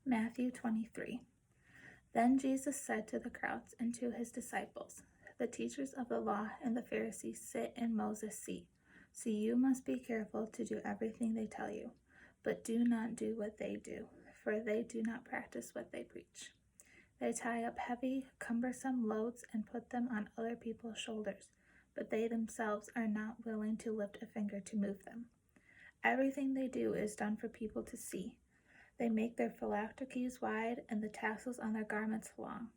Matthew 23. Then Jesus said to the crowds and to his disciples, "The teachers of the law and the Pharisees sit in Moses' seat. So you must be careful to do everything they tell you, but do not do what they do, for they do not practice what they preach. They tie up heavy, cumbersome loads and put them on other people's shoulders, but they themselves are not willing to lift a finger to move them. Everything they do is done for people to see. They make their phylacteries wide and the tassels on their garments long.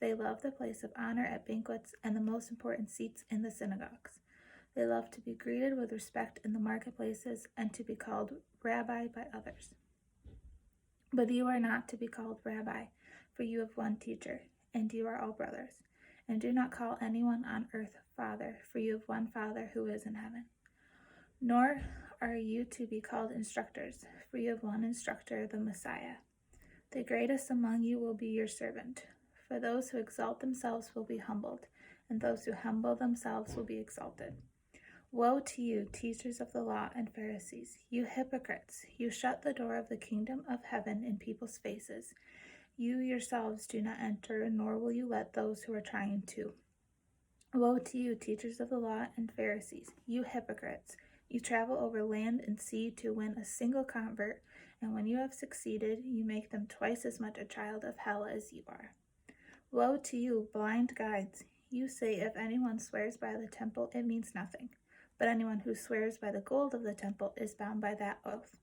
They love the place of honor at banquets and the most important seats in the synagogues. They love to be greeted with respect in the marketplaces and to be called rabbi by others. But you are not to be called rabbi, for you have one teacher, and you are all brothers. And do not call anyone on earth father, for you have one Father who is in heaven. Nor are you to be called instructors, for you have one instructor, the Messiah. The greatest among you will be your servant. For those who exalt themselves will be humbled, and those who humble themselves will be exalted. Woe to you, teachers of the law and Pharisees, you hypocrites! You shut the door of the kingdom of heaven in people's faces. You yourselves do not enter, nor will you let those who are trying to. Woe to you, teachers of the law and Pharisees, you hypocrites! You travel over land and sea to win a single convert, and when you have succeeded, you make them twice as much a child of hell as you are. Woe to you, blind guides! You say, if anyone swears by the temple, it means nothing, but anyone who swears by the gold of the temple is bound by that oath.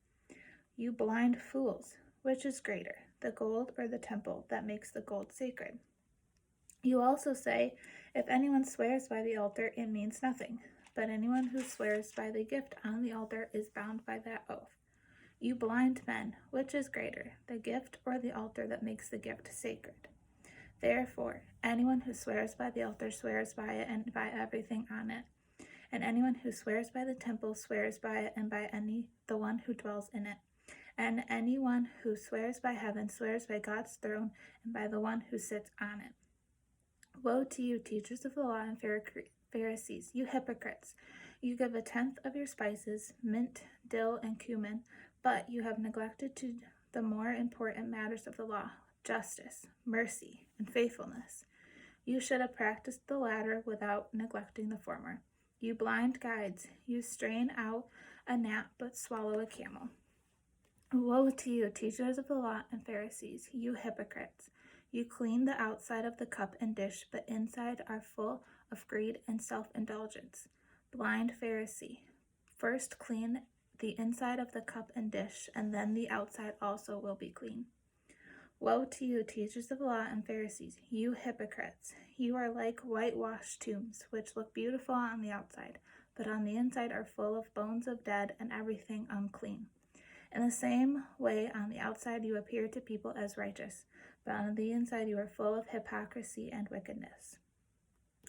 You blind fools! Which is greater, the gold or the temple that makes the gold sacred? You also say, if anyone swears by the altar, it means nothing, but anyone who swears by the gift on the altar is bound by that oath. You blind men, which is greater, the gift or the altar that makes the gift sacred? Therefore, anyone who swears by the altar swears by it and by everything on it. And anyone who swears by the temple swears by it and by the one who dwells in it. And anyone who swears by heaven swears by God's throne and by the one who sits on it. Woe to you, teachers of the law and Pharisees, you hypocrites! You give a tenth of your spices, mint, dill, and cumin, but you have neglected to the more important matters of the law, justice, mercy, and faithfulness. You should have practiced the latter without neglecting the former. You blind guides, you strain out a gnat but swallow a camel. Woe to you, teachers of the law and Pharisees, you hypocrites! You clean the outside of the cup and dish, but inside are full of greed and self-indulgence. Blind Pharisee, first clean the inside of the cup and dish, and then the outside also will be clean. Woe to you, teachers of the law and Pharisees, you hypocrites! You are like whitewashed tombs, which look beautiful on the outside, but on the inside are full of bones of dead and everything unclean. In the same way, on the outside you appear to people as righteous, but on the inside you are full of hypocrisy and wickedness.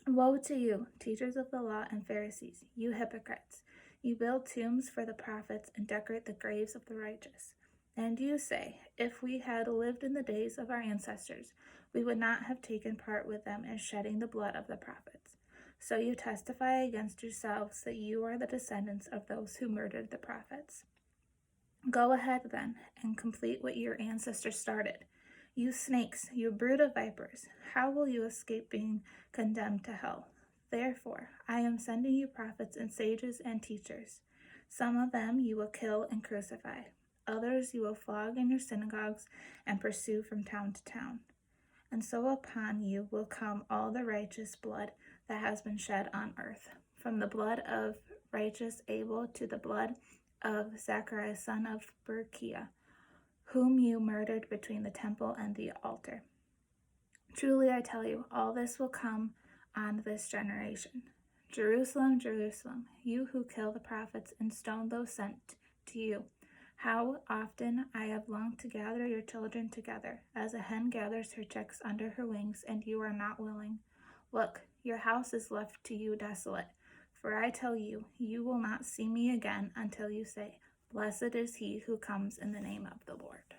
Woe to you, teachers of the law and Pharisees, you hypocrites! You build tombs for the prophets and decorate the graves of the righteous. And you say, if we had lived in the days of our ancestors, we would not have taken part with them in shedding the blood of the prophets. So you testify against yourselves that you are the descendants of those who murdered the prophets. Go ahead then and complete what your ancestors started. You snakes, you brood of vipers, how will you escape being condemned to hell? Therefore, I am sending you prophets and sages and teachers. Some of them you will kill and crucify. Others you will flog in your synagogues and pursue from town to town. And so upon you will come all the righteous blood that has been shed on earth, from the blood of righteous Abel to the blood of Zacharias son of Berechiah, whom you murdered between the temple and the altar. Truly I tell you, all this will come on this generation. Jerusalem, Jerusalem, you who kill the prophets and stone those sent to you, how often I have longed to gather your children together, as a hen gathers her chicks under her wings, and you are not willing. Look, your house is left to you desolate. For I tell you, you will not see me again until you say, Blessed is he who comes in the name of the Lord.